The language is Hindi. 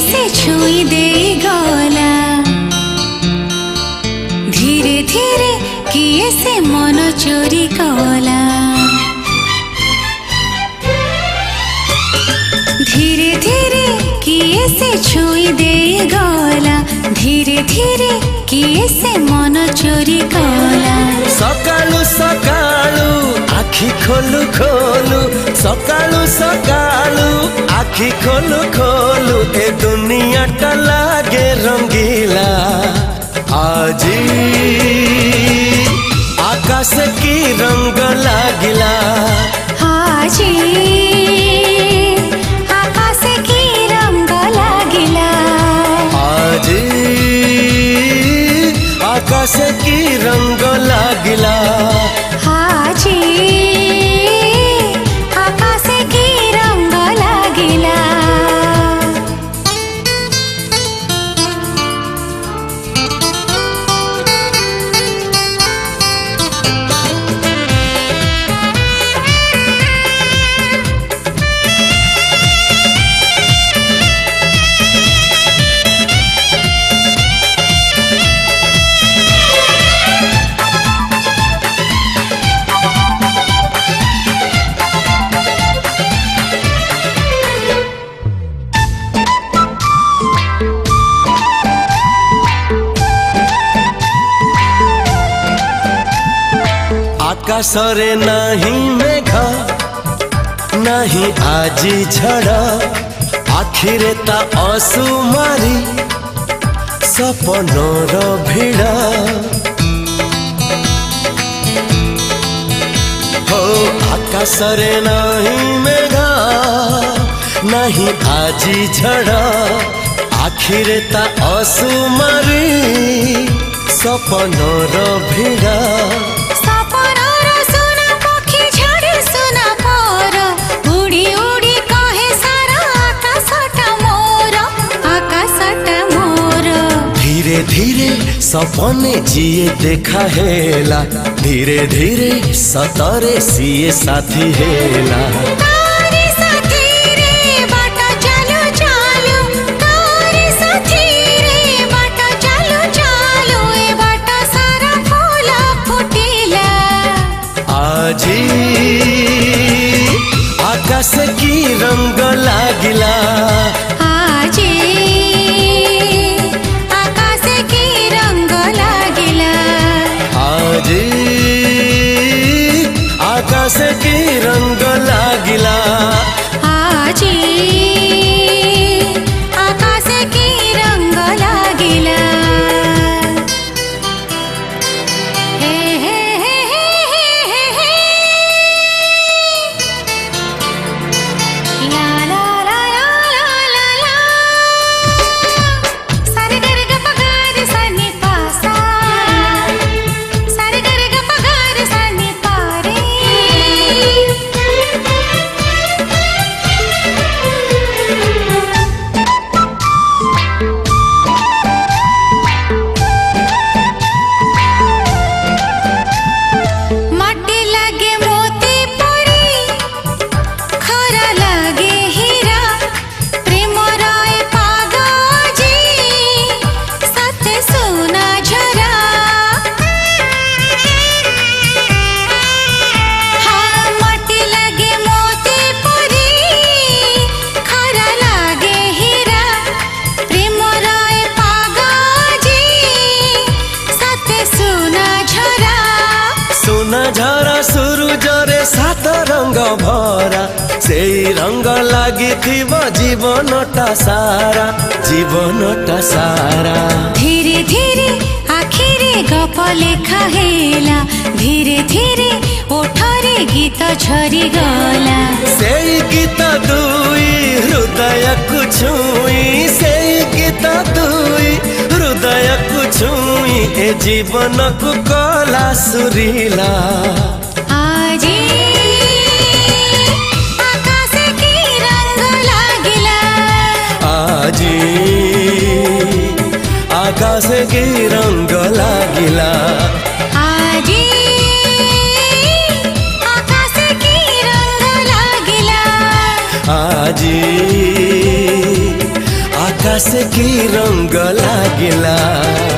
से छुई दे गला धीरे धीरे किए से मन चोरी कला धीरे धीरे किए से छुई दे गला धीरे धीरे किए से मन चोरी कला सकाळु सकाळु आखि खोलु खोलु सकाळु सकाळु आखि खोलु खोलु ए दुनिया टा लागे रंगीला आजी आकाश की रंग लागिला आजी आकाश की रंग लागिला आजी आकाश की रंग लागिला आजी आकाश की रंग लागिला आकाशरे नहीं मेघ नहीं आजी झड़ आखिरे ता असुमारी सपनर भिड़ हो आकाशरे नहीं मेघ नहीं आजी झड़ आखिरे ता असुमारी सपनर भिड़ धीरे धीरे सपने जिए देखा हेला धीरे धीरे सतरे सिए साथी हेला तारे साथी रे बाटा चालू चालू तारे साथी रे बाटा चालू चालू ए बाटा सारा फूल फुटिला आजी आकाश की रंग लागिला आजी आकाश की रंग लागिला आजी आकाश की रंग लागिला हे हे हे हे हे ला ला ला ला ला ला सारे गर ग प ग रे सा नि पा सा सारे गर ग प ग रे सा नि पा रे माटी लागे मोती पड़ी खरा लागे हीरा प्रेम राय पागाजी साथे सोना झरा हाँ माटी लागे मोती पड़ी खरा लागे हीरा प्रेम राय पागाजी साथे सोना झरा सोना झरा सूरजरे सात रंग भरा से रंग लागी जीवनटा सारा जीवनटा सारा धीरे धीरे आखिरे गप लेखा हेला धीरे धीरे ओठरे गीत झरी गला से गीत दुई हृदय को छुई से गीत दुई हृदय को छुई ए जीवन को कला सुरीला आजी आकाश की रंग लागिला आजी आकाश की रंग लागिला आजी आकाश की रंग लागिला आजी आकाश हठात से की रंग लागिला।